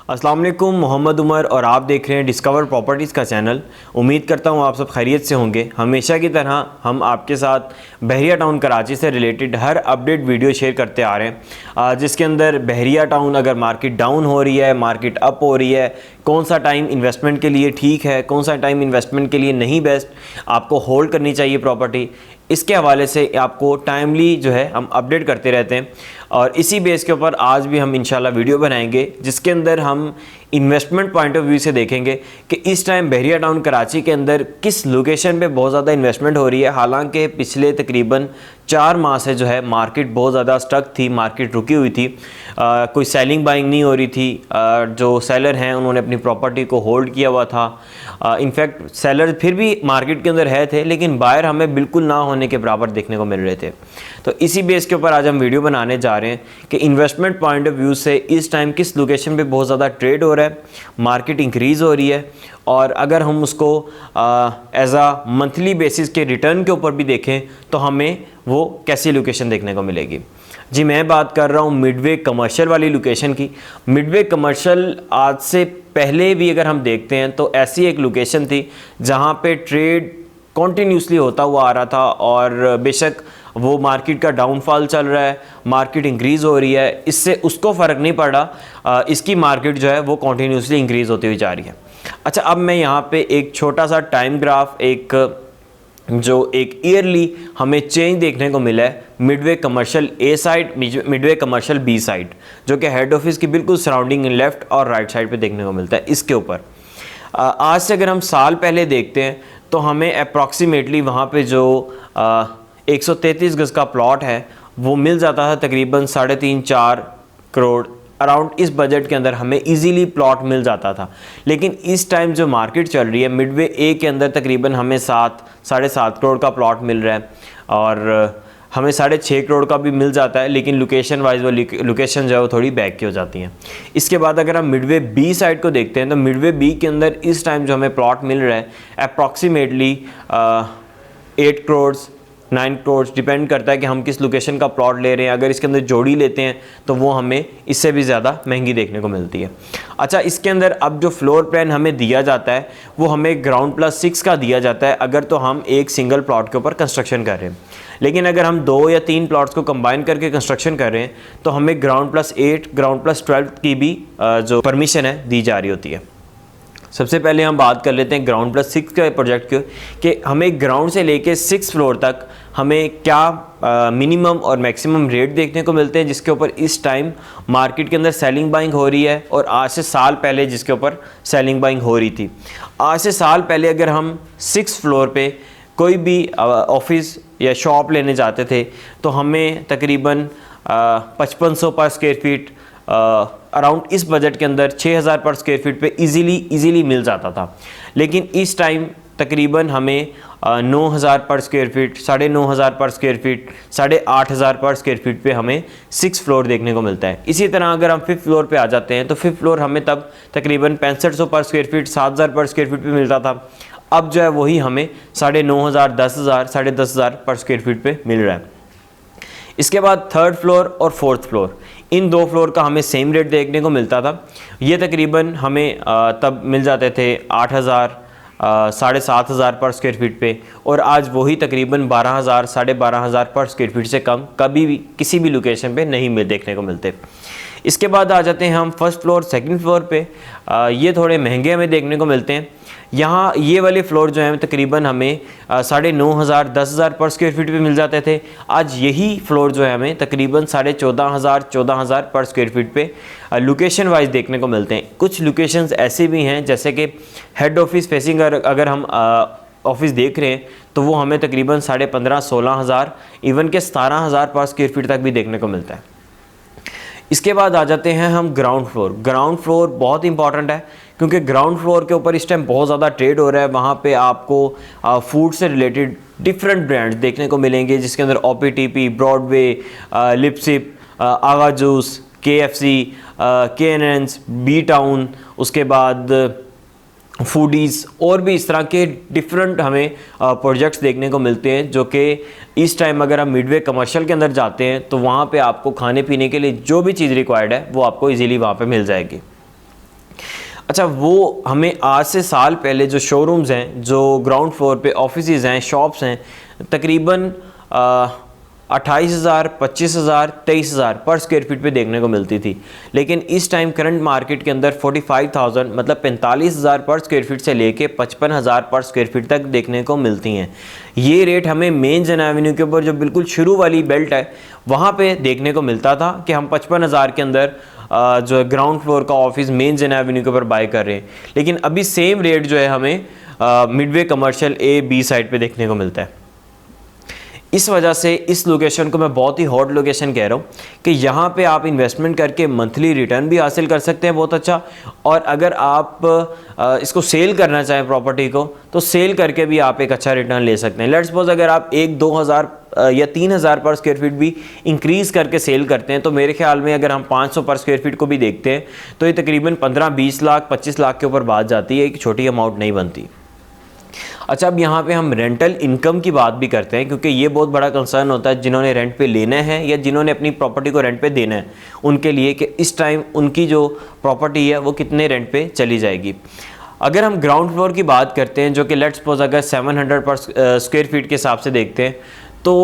अस्सलाम वालेकुम, मोहम्मद उमर और आप देख रहे हैं डिस्कवर प्रॉपर्टीज़ का चैनल। उम्मीद करता हूँ आप सब खैरियत से होंगे। हमेशा की तरह हम आपके साथ बहरिया टाउन कराची से रिलेटेड हर अपडेट वीडियो शेयर करते आ रहे हैं, जिसके अंदर बहरिया टाउन अगर मार्केट डाउन हो रही है, मार्केट अप हो रही है, कौन सा टाइम इन्वेस्टमेंट के लिए ठीक है, कौन सा टाइम इन्वेस्टमेंट के लिए नहीं बेस्ट, आपको होल्ड करनी चाहिए प्रॉपर्टी, इसके हवाले से आपको टाइमली जो है हम अपडेट करते रहते हैं। और इसी बेस के ऊपर आज भी हम इंशाल्लाह वीडियो बनाएंगे जिसके अंदर हम इन्वेस्टमेंट पॉइंट ऑफ व्यू से देखेंगे कि इस टाइम बहरिया टाउन कराची के अंदर किस लोकेशन पे बहुत ज़्यादा इन्वेस्टमेंट हो रही है। हालांकि पिछले तकरीबन 4 माह से जो है मार्केट बहुत ज़्यादा स्टक थी, मार्केट रुकी हुई थी, कोई सेलिंग बाइंग नहीं हो रही थी। जो सेलर हैं उन्होंने अपनी प्रॉपर्टी को होल्ड किया हुआ था। इनफैक्ट सेलर फिर भी मार्केट के अंदर है थे, लेकिन बायर हमें बिल्कुल ना होने के बराबर देखने को मिल रहे थे। तो इसी बेस के ऊपर आज हम वीडियो बनाने जा रहे हैं कि इन्वेस्टमेंट पॉइंट ऑफ व्यू से इस टाइम किस लोकेशन पे बहुत ज़्यादा ट्रेड हो रहा है, मार्केट इंक्रीज़ हो रही है, और अगर हम उसको एज आ मंथली बेसिस के रिटर्न के ऊपर भी देखें तो हमें वो कैसी लोकेशन देखने को मिलेगी। जी, मैं बात कर रहा हूँ मिडवे कमर्शियल वाली लोकेशन की। मिडवे कमर्शियल आज से पहले भी अगर हम देखते हैं तो ऐसी एक लोकेशन थी जहाँ पे ट्रेड कॉन्टीन्यूसली होता हुआ आ रहा था, और बेशक वो मार्केट का डाउनफॉल चल रहा है, मार्केट इंक्रीज़ हो रही है, इससे उसको फ़र्क नहीं पड़ा। इसकी मार्केट जो है वो कॉन्टीन्यूसली इंक्रीज़ होती हुई जा रही है। अच्छा, अब मैं यहाँ पे एक छोटा सा टाइम ग्राफ, जो एक ईयरली हमें चेंज देखने को मिला है midway commercial A side, midway commercial B side, जो कि हेड ऑफिस की बिल्कुल सराउंडिंग लेफ़्ट और राइट साइड पे देखने को मिलता है। इसके ऊपर आज से अगर हम साल पहले देखते हैं तो हमें अप्रॉक्सीमेटली वहाँ पे जो 133 गज़ का प्लॉट है वो मिल जाता था तकरीबन 3.5-4 करोड़ अराउंड। इस बजट के अंदर हमें इजीली प्लॉट मिल जाता था। लेकिन इस टाइम जो मार्केट चल रही है मिडवे ए के अंदर तकरीबन हमें 7-7.5 करोड़ का प्लॉट मिल रहा है, और हमें 6.5 करोड़ का भी मिल जाता है, लेकिन लोकेशन वाइज वो लोकेशन जो है वो थोड़ी बैक की हो जाती हैं। इसके बाद अगर हम मिडवे बी साइड को देखते हैं तो मिडवे बी के अंदर इस टाइम जो हमें प्लॉट मिल रहा है अप्रॉक्सीमेटली 8 करोड़ 9 करोड़, डिपेंड करता है कि हम किस लोकेशन का प्लॉट ले रहे हैं। अगर इसके अंदर जोड़ी लेते हैं तो वो हमें इससे भी ज़्यादा महंगी देखने को मिलती है। अच्छा, इसके अंदर अब जो फ्लोर प्लान हमें दिया जाता है वो हमें ग्राउंड प्लस 6 का दिया जाता है अगर तो हम एक सिंगल प्लॉट के ऊपर कंस्ट्रक्शन कर रहे हैं। लेकिन अगर हम 2 या 3 प्लॉट्स को कंबाइन करके कंस्ट्रक्शन कर रहे हैं तो हमें ग्राउंड प्लस 8, ग्राउंड प्लस 12 की भी जो परमिशन है दी जा रही होती है। सबसे पहले हम बात कर लेते हैं ग्राउंड प्लस 6 के प्रोजेक्ट की कि हमें ग्राउंड से लेके 6 फ्लोर तक हमें क्या मिनिमम और मैक्सिमम रेट देखने को मिलते हैं, जिसके ऊपर इस टाइम मार्केट के अंदर सेलिंग बाइंग हो रही है, और आज से साल पहले जिसके ऊपर सेलिंग बाइंग हो रही थी। आज से साल पहले अगर हम 6 फ्लोर पे कोई भी ऑफिस या शॉप लेने जाते थे तो हमें तकरीबन 5500 पर स्क्वायर फीट अराउंड इस बजट के अंदर 6000 पर स्क्वायर फीट पे इजीली मिल जाता था। लेकिन इस टाइम तकरीबन हमें 9000 पर स्क्वायर फीट, 9500 पर स्क्वायर फीट, 8500 पर स्क्वायर फीट पे हमें 6 फ्लोर देखने को मिलता है। इसी तरह अगर हम 5th फ्लोर पे आ जाते हैं तो 5th फ्लोर हमें तब तकरीबन 6500 पर स्क्वायर फीट, 7000 पर स्क्वायर फीट पे मिलता था। अब जो है वही हमें 9500, 10000, 10500 पर स्क्वायर फीट पे मिल रहा है। इसके बाद 3rd फ्लोर और 4th फ्लोर, इन 2 फ्लोर का हमें सेम रेट देखने को मिलता था। ये तकरीबन हमें तब मिल जाते थे 8000, 7500 पर स्क्वायर फीट पे, और आज वही तकरीबन 12000, 12500 पर स्क्वायर फीट से कम कभी भी किसी भी लोकेशन पे नहीं देखने को मिलते। इसके बाद आ जाते हैं हम 1st फ्लोर, 2nd फ्लोर पे। ये थोड़े महंगे हमें देखने को मिलते हैं। यहाँ ये वाले फ्लोर जो हैं तकरीबन हमें 9500, 10000 पर स्क्वायर फीट पे मिल जाते थे। आज यही फ्लोर जो है हमें तकरीबन 14000, 14000 पर स्क्वायर फीट पे लोकेशन वाइज देखने को मिलते हैं। कुछ लोकेशंस ऐसे भी हैं जैसे कि हेड ऑफिस फेसिंग अगर हम ऑफिस देख रहे हैं तो वो हमें तकरीबन 15,500, 16,000, इवन के 17,000 पर स्क्वायर फीट तक भी देखने को मिलता है। इसके बाद आ जाते हैं हम ग्राउंड फ्लोर। ग्राउंड फ्लोर बहुत इंपॉर्टेंट है क्योंकि ग्राउंड फ्लोर के ऊपर इस टाइम बहुत ज़्यादा ट्रेड हो रहा है। वहाँ पे आपको फूड से रिलेटेड डिफरेंट ब्रांड्स देखने को मिलेंगे, जिसके अंदर OPTP, Broadway, LipSip, Aga juice, KFC, KNNs, B town, उसके बाद फूडीज़, और भी इस तरह के डिफरेंट हमें प्रोजेक्ट्स देखने को मिलते हैं, जो कि इस टाइम अगर हम मिडवे कमर्शियल के अंदर जाते हैं तो वहाँ पे आपको खाने पीने के लिए जो भी चीज़ रिक्वायर्ड है वो आपको इजीली वहाँ पे मिल जाएगी। अच्छा, वो हमें आज से साल पहले जो शोरूम्स हैं, जो ग्राउंड फ्लोर पे ऑफिसेज हैं, शॉप्स हैं, तकरीबन 28,000, 25,000, 23,000 पर स्क्वायर फीट पे देखने को मिलती थी। लेकिन इस टाइम करंट मार्केट के अंदर 45,000 मतलब 45,000 पर स्क्वायर फीट से लेके 55,000 पर स्क्वायर फीट तक देखने को मिलती हैं। ये रेट हमें मेन जन एवेन्यू के ऊपर जो बिल्कुल शुरू वाली बेल्ट है वहाँ पे देखने को मिलता था कि हम 55,000 के अंदर जो है ग्राउंड फ्लोर का ऑफिस मेन जन एवेन्यू के ऊपर बाय कर रहे हैं। लेकिन अभी सेम रेट जो है हमें midway commercial A B side पे देखने को मिलता है। इस वजह से इस लोकेशन को मैं बहुत ही हॉट लोकेशन कह रहा हूँ कि यहाँ पे आप इन्वेस्टमेंट करके मंथली रिटर्न भी हासिल कर सकते हैं बहुत अच्छा, और अगर आप इसको सेल करना चाहें प्रॉपर्टी को तो सेल करके भी आप एक अच्छा रिटर्न ले सकते हैं। लेट्स सपोज अगर आप 1-2,000 या 3,000 पर स्क्वायर फीट भी इंक्रीज़ करके सेल करते हैं तो मेरे ख्याल में अगर हम 500 पर स्क्वायर फीट को भी देखते हैं तो ये तकरीबन 15-20 लाख 25 लाख के ऊपर बात जाती है, एक छोटी अमाउंट नहीं बनती। अच्छा, अब यहाँ पे हम रेंटल इनकम की बात भी करते हैं क्योंकि ये बहुत बड़ा कंसर्न होता है जिन्होंने रेंट पे लेना है या जिन्होंने अपनी प्रॉपर्टी को रेंट पे देना है उनके लिए कि इस टाइम उनकी जो प्रॉपर्टी है वो कितने रेंट पे चली जाएगी। अगर हम ग्राउंड फ्लोर की बात करते हैं जो कि लेट्स सपोज अगर 700 पर स्क्वायर फीट के हिसाब से देखते हैं तो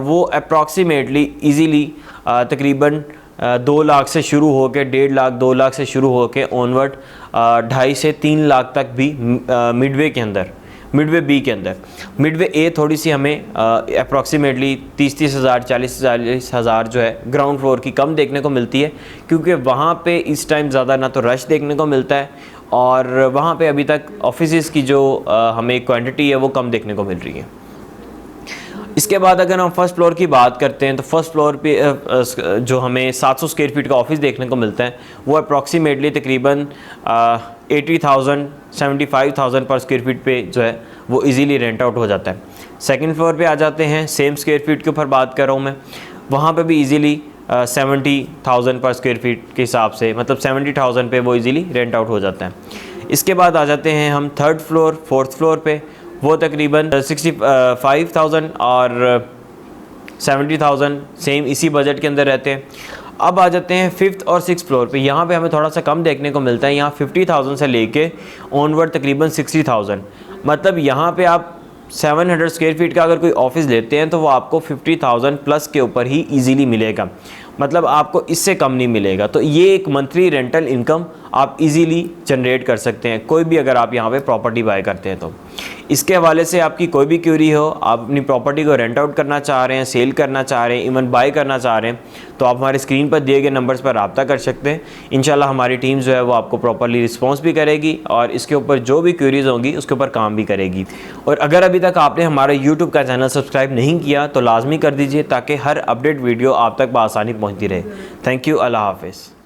वो अप्रॉक्सीमेटली ईजीली तकरीबन 2 लाख से शुरू होकर 1.5 लाख 2 लाख से शुरू होकर ऑनवर्ड 2.5 से 3 लाख तक भी मिडवे के अंदर, मिडवे बी के अंदर। मिडवे ए थोड़ी सी हमें अप्रॉक्सीमेटली 30,000 40,000 जो है ग्राउंड फ्लोर की कम देखने को मिलती है क्योंकि वहाँ पे इस टाइम ज़्यादा ना तो रश देखने को मिलता है और वहाँ पे अभी तक ऑफिसेज़ की जो हमें क्वांटिटी है वो कम देखने को मिल रही है। इसके बाद अगर हम फर्स्ट फ्लोर की बात करते हैं तो फर्स्ट फ्लोर पे जो हमें 700 स्क्वायर फीट का ऑफिस देखने को मिलता है वो अप्रॉक्सीमेटली तकरीबन 80,000 75,000 पर स्क्वायर फीट पे जो है वो इजीली रेंट आउट हो जाता है। सेकंड फ्लोर पे आ जाते हैं, सेम स्क्वायर फीट के ऊपर बात कर रहा हूँ मैं, वहाँ पे भी इजीली 70,000 पर स्क्वायर फीट के हिसाब से मतलब 70,000 पे वो इजीली रेंट आउट हो जाता है। इसके बाद आ जाते हैं हम थर्ड फ्लोर, फोर्थ फ्लोर पे, वो तकरीबन 65,000 और 70,000 सेम इसी बजट के अंदर रहते हैं। अब आ जाते हैं फिफ्थ और सिक्स फ्लोर पे, यहाँ पे हमें थोड़ा सा कम देखने को मिलता है। यहाँ 50,000 से लेके ऑनवर्ड तकरीबन 60,000, मतलब यहाँ पे आप 700 स्क्वायर फीट का अगर कोई ऑफिस लेते हैं तो वो आपको 50,000 प्लस के ऊपर ही इजीली मिलेगा, मतलब आपको इससे कम नहीं मिलेगा। तो ये एक मंथली रेंटल इनकम आप इजीली जनरेट कर सकते हैं कोई भी अगर आप यहाँ पे प्रॉपर्टी बाय करते हैं तो। इसके हवाले से आपकी कोई भी क्यूरी हो, आप अपनी प्रॉपर्टी को रेंट आउट करना चाह रहे हैं, सेल करना चाह रहे हैं, इवन बाय करना चाह रहे हैं तो आप हमारे स्क्रीन पर दिए गए नंबर्स पर रब्ता कर सकते हैं। इंशाल्लाह हमारी टीम जो है वो आपको प्रॉपर्ली रिस्पॉन्स भी करेगी और इसके ऊपर जो भी क्यूरीज होंगी उसके ऊपर काम भी करेगी। और अगर अभी तक आपने हमारा यूट्यूब का चैनल सब्सक्राइब नहीं किया तो लाजमी कर दीजिए ताकि हर अपडेट वीडियो आप तक बआसानी पहुँचती रहे। थैंक यू, अल्लाह हाफिज़।